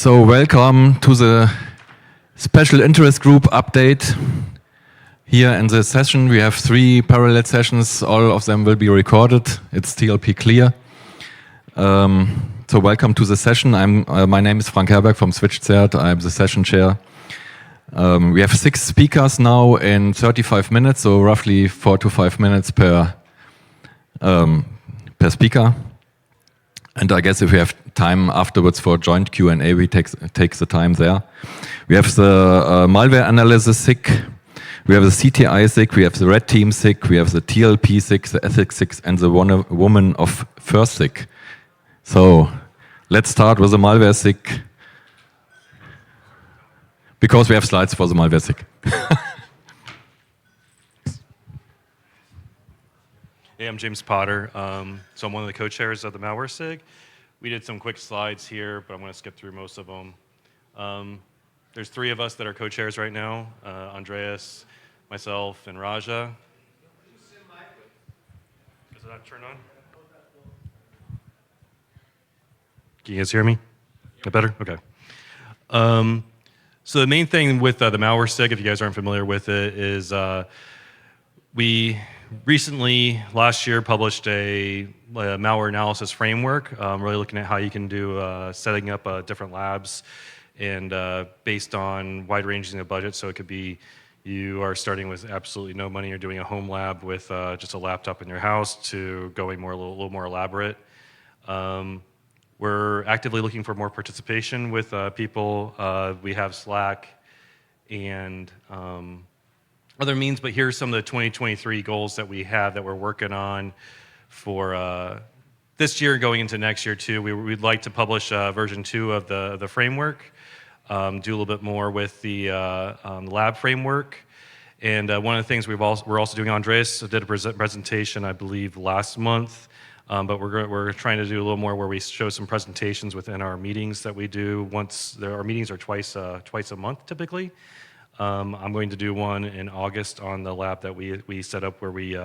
So welcome to the special interest group update. Here in this session we have 3 parallel sessions, all of them will be recorded. It's TLP clear. So welcome to the session. My name is Frank Herberg from SwitchCert. I'm the session chair. We have 6 speakers now in 35 minutes, so roughly 4 to 5 minutes per speaker. And I guess if we have time afterwards for joint Q&A, we take the time there. We have the malware analysis SIG, we have the CTI SIG, we have the red team SIG, we have the TLP SIG, the ethics SIG, and the woman of first SIG. So let's start with the malware SIG, because we have slides for the malware SIG. Hey, I'm James Potter. So I'm one of the co-chairs of the Malware SIG. We did some quick slides here, but I'm going to skip through most of them. There's 3 of us that are co-chairs right now, Andreas, myself, and Raja. Is that turned on? Can you guys hear me? That better? Okay. So the main thing with the Malware SIG, if you guys aren't familiar with it, is we recently, last year, published a malware analysis framework, really looking at how you can do setting up different labs and based on wide ranging of budget. So it could be you are starting with absolutely no money, you're doing a home lab with just a laptop in your house, to going a little more elaborate. We're actively looking for more participation with people. We have Slack and other means, but here's some of the 2023 goals that we have that we're working on for this year, going into next year too. We'd like to publish version 2 of the framework, do a little bit more with the lab framework. And one of the things we're also doing, Andreas did a presentation, I believe, last month, but we're trying to do a little more where we show some presentations within our meetings that we do. Our meetings are twice a month typically. I'm going to do one in August on the lab that we set up, where we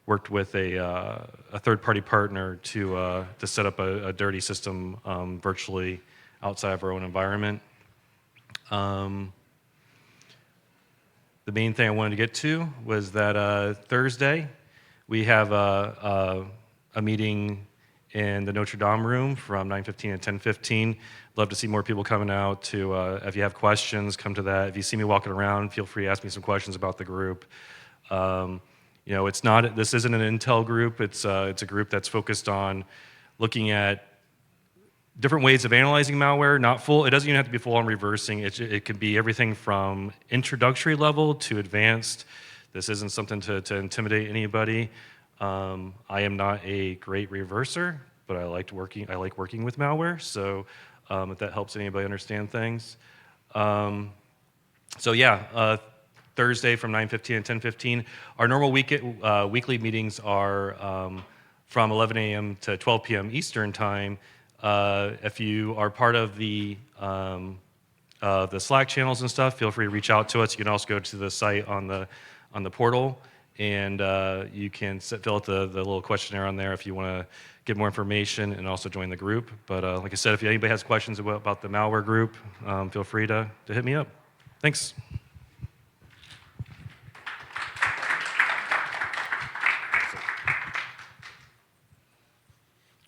worked with a third-party partner to set up a dirty system virtually outside of our own environment. The main thing I wanted to get to was that Thursday we have a meeting in the Notre Dame room from 9:15 to 10:15. Love to see more people coming out to, if you have questions, come to that. If you see me walking around, feel free to ask me some questions about the group. You know, this isn't an Intel group. It's a group that's focused on looking at different ways of analyzing malware. It doesn't even have to be full on reversing. It could be everything from introductory level to advanced. This isn't something to intimidate anybody. I am not a great reverser, but I like working with malware. So if that helps anybody understand things. So yeah, Thursday from 9:15 to 10:15. Our normal weekly meetings are from 11 a.m. to 12 p.m. Eastern time. If you are part of the Slack channels and stuff, feel free to reach out to us. You can also go to the site on the portal, and you can fill out the little questionnaire on there if you want to get more information and also join the group. But like I said, if anybody has questions about the malware group, feel free to hit me up. Thanks.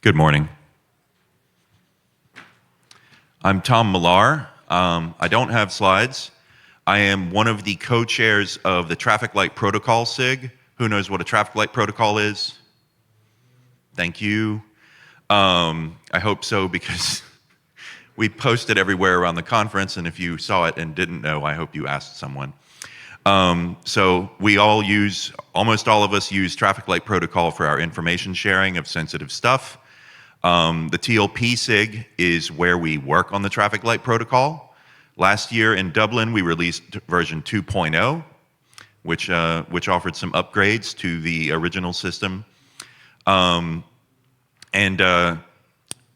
Good morning. I'm Tom Millar. I don't have slides. I am one of the co-chairs of the Traffic Light Protocol SIG. Who knows what a traffic light protocol is? Thank you. I hope so, because we posted everywhere around the conference, and if you saw it and didn't know, I hope you asked someone. So we almost all of us use Traffic Light Protocol for our information sharing of sensitive stuff. The TLP SIG is where we work on the Traffic Light Protocol. Last year in Dublin, we released version 2.0, which offered some upgrades to the original system.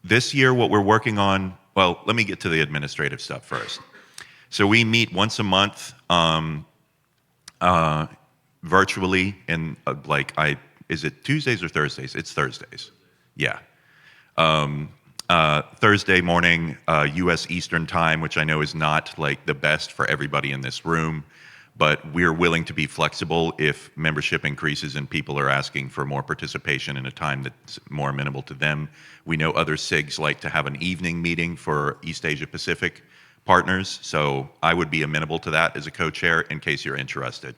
This year, what we're working on, well, let me get to the administrative stuff first. So we meet once a month virtually, and is it Tuesdays or Thursdays? It's Thursdays. Yeah. Thursday morning, U.S. Eastern Time, which I know is not like the best for everybody in this room, but we're willing to be flexible if membership increases and people are asking for more participation in a time that's more amenable to them. We know other SIGs like to have an evening meeting for East Asia Pacific partners, so I would be amenable to that as a co-chair in case you're interested.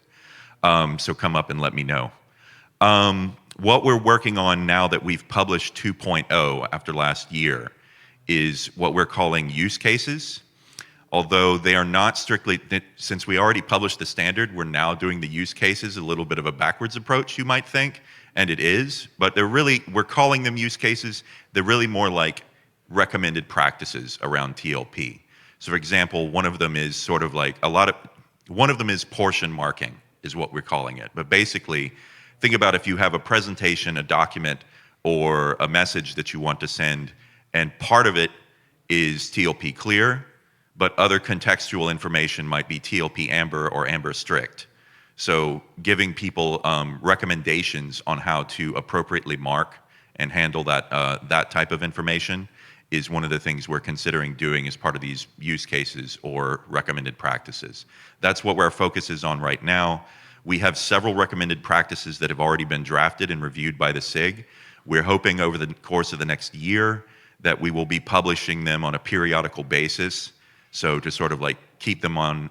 So come up and let me know. What we're working on now that we've published 2.0 after last year is what we're calling use cases. Although they are not strictly, since we already published the standard, we're now doing the use cases, a little bit of a backwards approach, you might think, and it is, but we're calling them use cases. They're really more like recommended practices around TLP. So for example, one of them is sort of like one of them is portion marking, is what we're calling it. But basically, think about if you have a presentation, a document, or a message that you want to send, and part of it is TLP clear, but other contextual information might be TLP amber or amber strict. So giving people recommendations on how to appropriately mark and handle that type of information is one of the things we're considering doing as part of these use cases or recommended practices. That's what our focus is on right now. We have several recommended practices that have already been drafted and reviewed by the SIG. We're hoping over the course of the next year that we will be publishing them on a periodical basis. So to sort of like keep them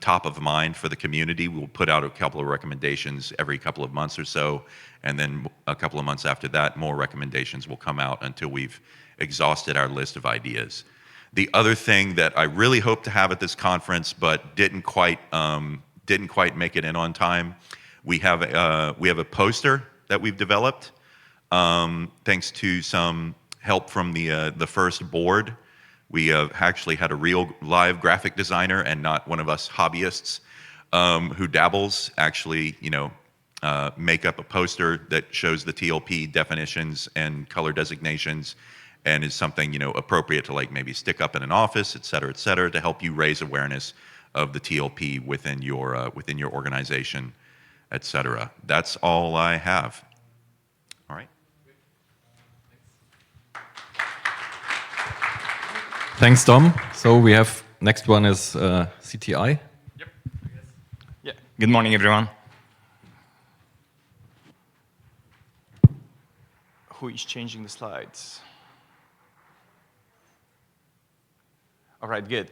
top of mind for the community, we'll put out a couple of recommendations every couple of months or so, and then a couple of months after that, more recommendations will come out until we've exhausted our list of ideas. The other thing that I really hope to have at this conference, but didn't quite make it in on time, we have a poster that we've developed, thanks to some help from the first board. We have actually had a real live graphic designer and not one of us hobbyists who dabbles actually, make up a poster that shows the TLP definitions and color designations and is something, appropriate to like maybe stick up in an office, et cetera, to help you raise awareness of the TLP within your organization, et cetera. That's all I have. All right. Thanks, Dom. So we have next one is CTI. Yep. Yeah. Good morning, everyone. Who is changing the slides? All right, good.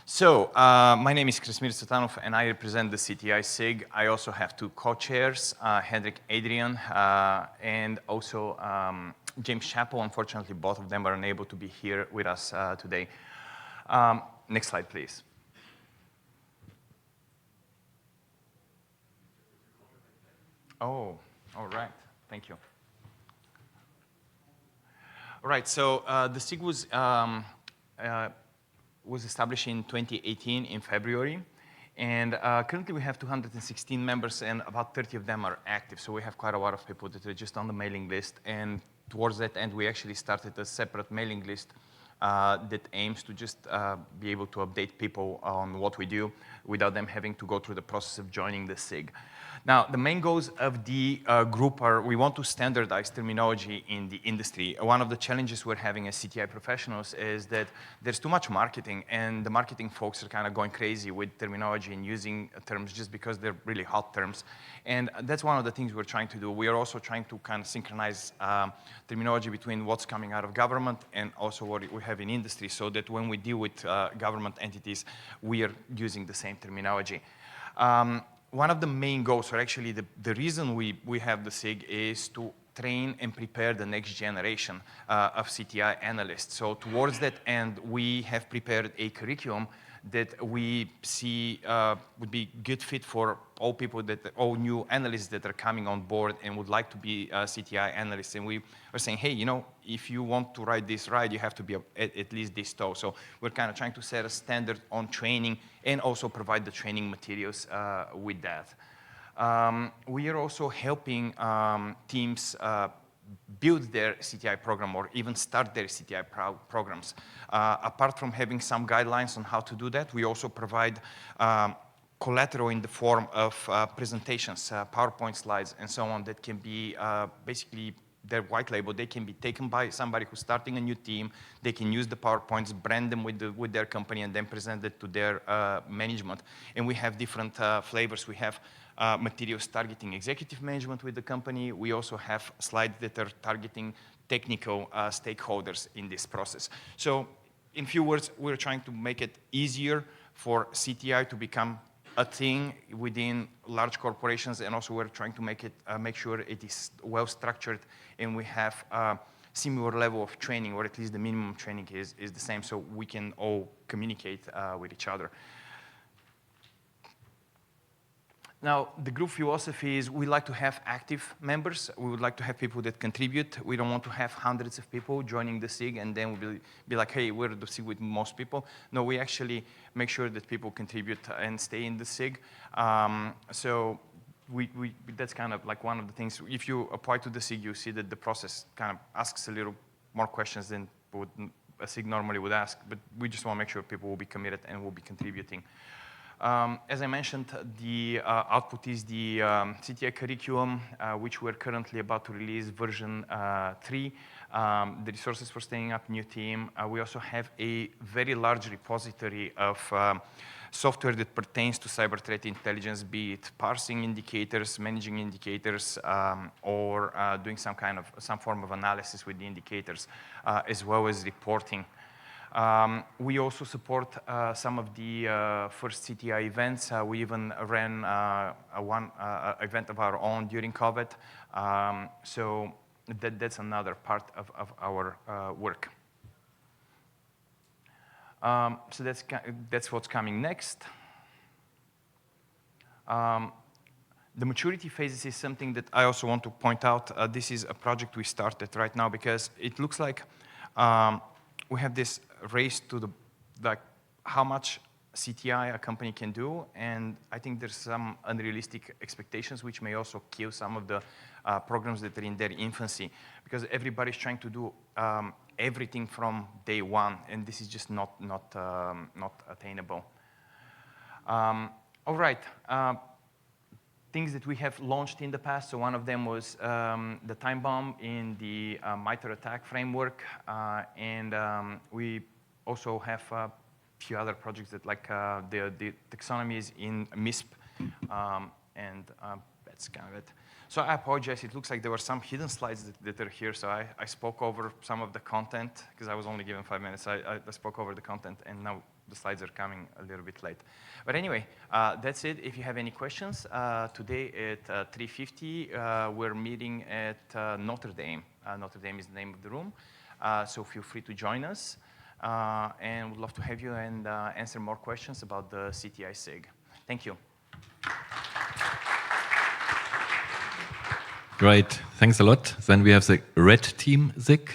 So my name is Krasmir Sutanov, and I represent the CTI SIG. I also have two co-chairs, Hendrik Adrian and also James Chappell. Unfortunately, both of them are unable to be here with us today. Next slide, please. Oh, all right. Thank you. All right, so the SIG was established in 2018 in February. And currently we have 216 members and about 30 of them are active. So we have quite a lot of people that are just on the mailing list. And towards that end, we actually started a separate mailing list that aims to just be able to update people on what we do without them having to go through the process of joining the SIG. Now, the main goals of the group are we want to standardize terminology in the industry. One of the challenges we're having as CTI professionals is that there's too much marketing, and the marketing folks are kind of going crazy with terminology and using terms just because they're really hot terms. And that's one of the things we're trying to do. We are also trying to kind of synchronize terminology between what's coming out of government and also what we have in industry, so that when we deal with government entities, we are using the same terminology. One of the main goals, or actually the reason we have the SIG, is to train and prepare the next generation of CTI analysts. So towards that end, we have prepared a curriculum that we see would be good fit for all new analysts that are coming on board and would like to be CTI analysts. And we are saying, hey, if you want to ride this ride, you have to be at least this tall. So we're kind of trying to set a standard on training and also provide the training materials with that. We are also helping teams build their CTI program or even start their CTI programs. Apart from having some guidelines on how to do that, we also provide collateral in the form of presentations, PowerPoint slides, and so on that can be basically they're white label. They can be taken by somebody who's starting a new team. They can use the PowerPoints, brand them with their company, and then present it to their management. And we have different flavors. We have materials targeting executive management with the company. We also have slides that are targeting technical stakeholders in this process. So in few words, we're trying to make it easier for CTI to become a thing within large corporations, and also we're trying to make sure it is well structured, and we have a similar level of training, or at least the minimum training is the same, so we can all communicate with each other. Now, the group philosophy is we like to have active members. We would like to have people that contribute. We don't want to have hundreds of people joining the SIG and then we'll be like, hey, we're the SIG with most people. No, we actually make sure that people contribute and stay in the SIG. So that's kind of like one of the things. If you apply to the SIG, you see that the process kind of asks a little more questions than a SIG normally would ask, but we just want to make sure people will be committed and will be contributing. As I mentioned, the output is the CTI curriculum, which we're currently about to release version 3. The resources for standing up new team. We also have a very large repository of software that pertains to cyber threat intelligence, be it parsing indicators, managing indicators, or doing some form of analysis with the indicators, as well as reporting. We also support some of the first CTI events. We even ran one event of our own during COVID. So that's another part of our work. So that's what's coming next. The maturity phases is something that I also want to point out. This is a project we started right now because it looks like we have this race to how much CTI a company can do, and I think there's some unrealistic expectations which may also kill some of the programs that are in their infancy, because everybody's trying to do everything from day one, and this is just not attainable. All right. Things that we have launched in the past. So one of them was the time bomb in the MITRE ATT&CK framework, and we also have a few other projects that like the taxonomies in MISP, and that's kind of it. So I apologize, it looks like there were some hidden slides that are here, so I spoke over some of the content, because I was only given 5 minutes. I spoke over the content, and now the slides are coming a little bit late. But anyway, that's it. If you have any questions, today at 3:50, we're meeting at Notre Dame. Notre Dame is the name of the room, so feel free to join us. And we'd love to have you and answer more questions about the CTI SIG. Thank you. Great, thanks a lot. Then we have the red team SIG.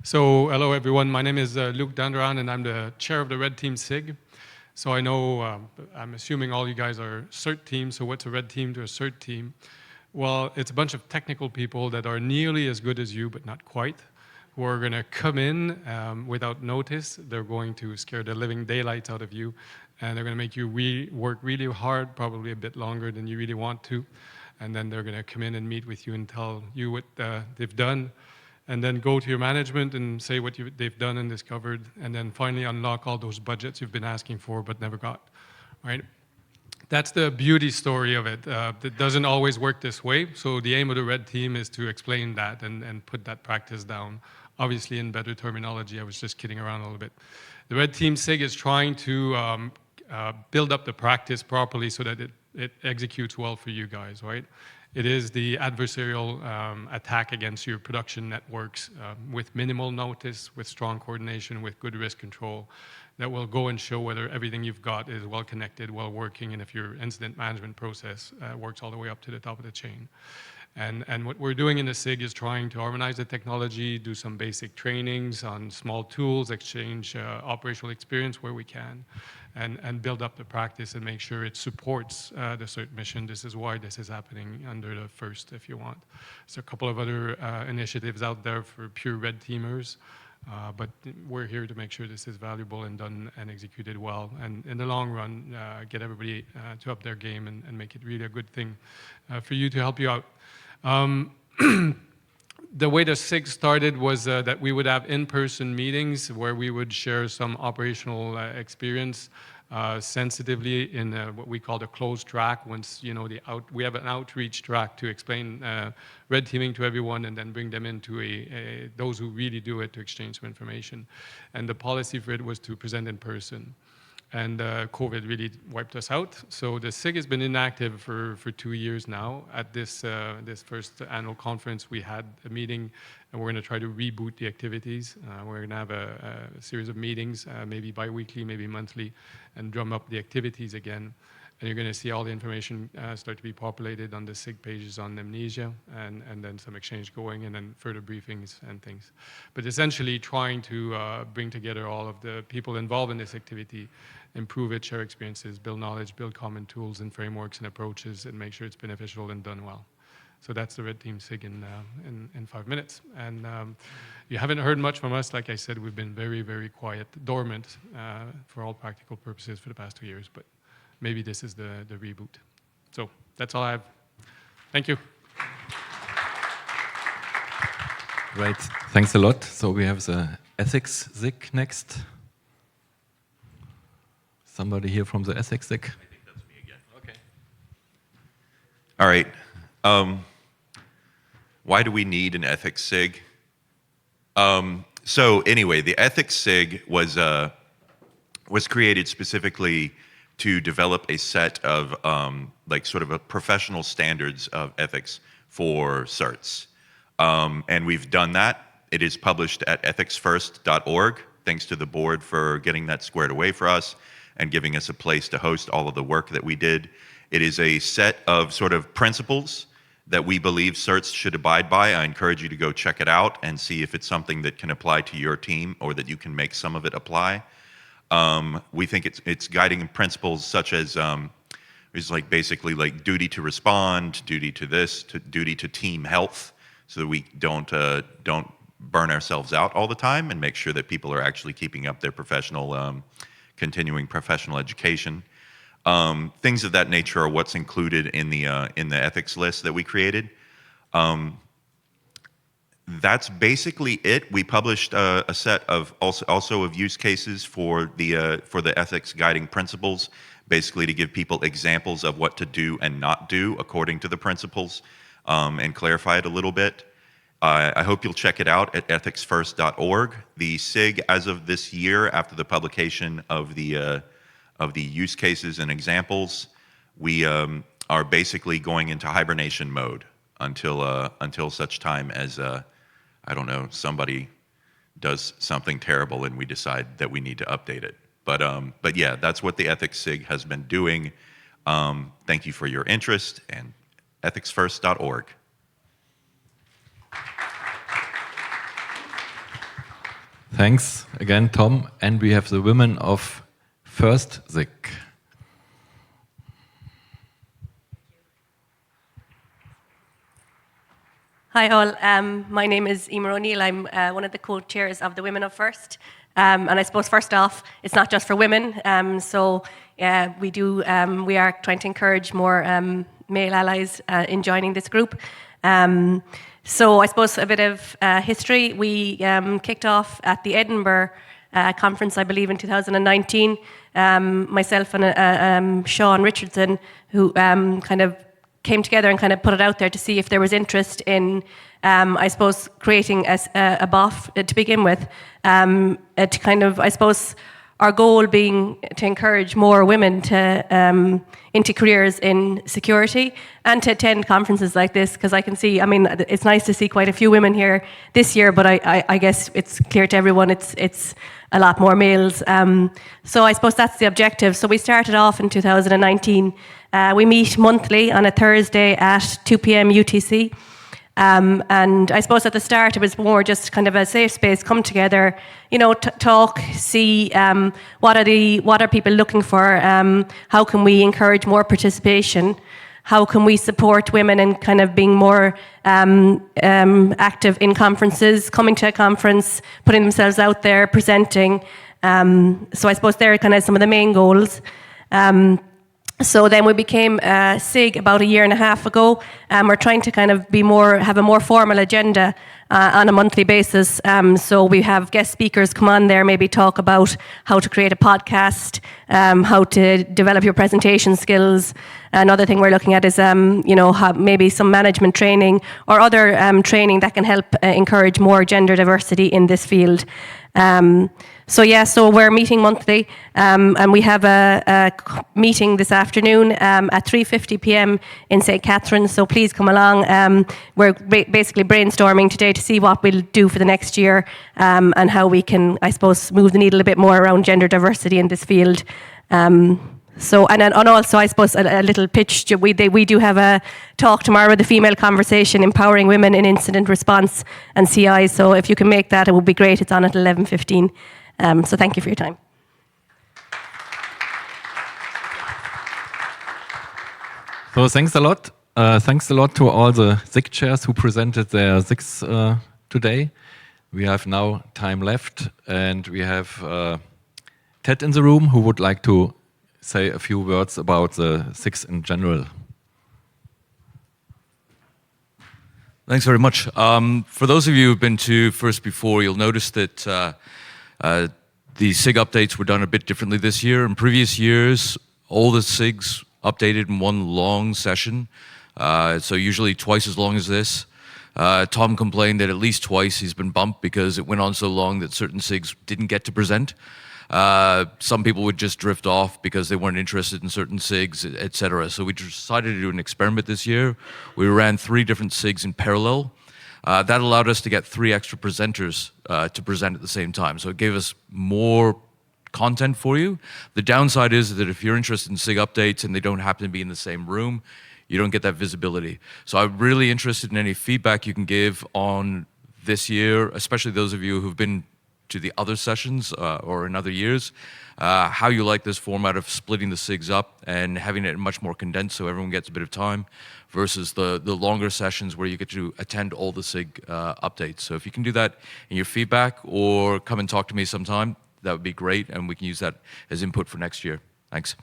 So, hello everyone, my name is Luc Dandran and I'm the chair of the red team SIG. So I know, I'm assuming all you guys are CERT team, so what's a red team to a CERT team? Well, it's a bunch of technical people that are nearly as good as you, but not quite, who are gonna come in without notice. They're going to scare the living daylights out of you, and they're gonna make you work really hard, probably a bit longer than you really want to. And then they're gonna come in and meet with you and tell you what they've done, and then go to your management and say what they've done and discovered, and then finally unlock all those budgets you've been asking for but never got, right? That's the beauty story of it. It doesn't always work this way, so the aim of the red team is to explain that and put that practice down. Obviously in better terminology, I was just kidding around a little bit. The red team SIG is trying to build up the practice properly so that it executes well for you guys, right? It is the adversarial attack against your production networks with minimal notice, with strong coordination, with good risk control that will go and show whether everything you've got is well connected, well working, and if your incident management process works all the way up to the top of the chain. And what we're doing in the SIG is trying to harmonize the technology, do some basic trainings on small tools, exchange operational experience where we can, and build up the practice and make sure it supports the CERT mission. This is why this is happening under the first, if you want. So a couple of other initiatives out there for pure red teamers. But we're here to make sure this is valuable and done and executed well, and in the long run, get everybody to up their game and make it really a good thing for you, to help you out. The way the SIG started was that we would have in-person meetings where we would share some operational experience sensitively in what we call the closed track. Once we have an outreach track to explain red teaming to everyone, and then bring them into those who really do it to exchange some information. And the policy for it was to present in person. And COVID really wiped us out. So the SIG has been inactive for 2 years now. At this first annual conference, we had a meeting, and we're going to try to reboot the activities. We're going to have a series of meetings, maybe bi-weekly, maybe monthly, and drum up the activities again. And you're going to see all the information start to be populated on the SIG pages on amnesia, and then some exchange going, and then further briefings and things. But essentially trying to bring together all of the people involved in this activity, improve it, share experiences, build knowledge, build common tools and frameworks and approaches, and make sure it's beneficial and done well. So that's the Red Team SIG in 5 minutes. And you haven't heard much from us. Like I said, we've been very, very quiet, dormant for all practical purposes for the past 2 years. But maybe this is the reboot. So that's all I have. Thank you. Great, thanks a lot. So we have the ethics SIG next. Somebody here from the ethics SIG? I think that's me again. Okay. All right. Why do we need an ethics SIG? So anyway, the ethics SIG was created specifically to develop a set of like sort of a professional standards of ethics for certs. And we've done that. It is published at ethicsfirst.org. Thanks to the board for getting that squared away for us and giving us a place to host all of the work that we did. It is a set of sort of principles that we believe certs should abide by. I encourage you to go check it out and see if it's something that can apply to your team, or that you can make some of it apply. We think it's guiding principles such as is like basically like duty to respond, duty to this, duty to team health, so that we don't burn ourselves out all the time, and make sure that people are actually keeping up their professional, continuing professional education. Things of that nature are what's included in the ethics list that we created. That's basically it. We published a set of also of use cases for the ethics guiding principles, basically to give people examples of what to do and not do according to the principles, and clarify it a little bit. I hope you'll check it out at ethicsfirst.org. The SIG, as of this year, after the publication of the use cases and examples, we are basically going into hibernation mode until such time as I don't know, somebody does something terrible and we decide that we need to update it. But yeah, that's what the ethics SIG has been doing. Thank you for your interest, and ethicsfirst.org. Thanks again, Tom. And we have the women of First SIG. Hi all, my name is Emer O'Neill. I'm one of the co-chairs of the Women of First. And I suppose first off, it's not just for women. We are trying to encourage more male allies in joining this group. So I suppose a bit of history. We kicked off at the Edinburgh conference, I believe, in 2019. Myself and Sean Richardson, who kind of came together and kind of put it out there to see if there was interest in, I suppose, creating a BOF to begin with. To kind of, I suppose, our goal being to encourage more women to into careers in security and to attend conferences like this, because I can see, I mean, it's nice to see quite a few women here this year, but I guess it's clear to everyone it's a lot more males. So I suppose that's the objective. So we started off in 2019. We meet monthly on a Thursday at 2 p.m. UTC. And I suppose at the start it was more just kind of a safe space, come together, talk, see what are people looking for, how can we encourage more participation, how can we support women in kind of being more active in conferences, coming to a conference, putting themselves out there, presenting. So I suppose they're kind of some of the main goals. So then we became SIG about 1.5 years ago. We're trying to kind of have a more formal agenda on a monthly basis. So we have guest speakers come on there, maybe talk about how to create a podcast, how to develop your presentation skills. Another thing we're looking at is, maybe some management training or other training that can help encourage more gender diversity in this field. So we're meeting monthly, and we have a meeting this afternoon at 3:50 p.m. in St. Catharines, so please come along. We're basically brainstorming today to see what we'll do for the next year, and how we can, I suppose, move the needle a bit more around gender diversity in this field. And also, I suppose, a little pitch. We do have a talk tomorrow, the Female Conversation, Empowering Women in Incident Response and CI. So if you can make that, it would be great. It's on at 11:15. So thank you for your time. So thanks a lot. Thanks a lot to all the SIG chairs who presented their SIGs today. We have now time left, and we have Ted in the room who would like to say a few words about the SIGs in general. Thanks very much. For those of you who've been to First Before, you'll notice that the SIG updates were done a bit differently this year. In previous years, all the SIGs updated in one long session, so usually twice as long as this. Tom complained that at least twice he's been bumped because it went on so long that certain SIGs didn't get to present. Some people would just drift off because they weren't interested in certain SIGs, etc. So we decided to do an experiment this year. We ran 3 different SIGs in parallel. That allowed us to get 3 extra presenters to present at the same time. So it gave us more content for you. The downside is that if you're interested in SIG updates and they don't happen to be in the same room, you don't get that visibility. So I'm really interested in any feedback you can give on this year, especially those of you who've been to the other sessions or in other years, how you like this format of splitting the SIGs up and having it much more condensed so everyone gets a bit of time versus the longer sessions where you get to attend all the SIG updates. So if you can do that in your feedback or come and talk to me sometime, that would be great, and we can use that as input for next year. Thanks.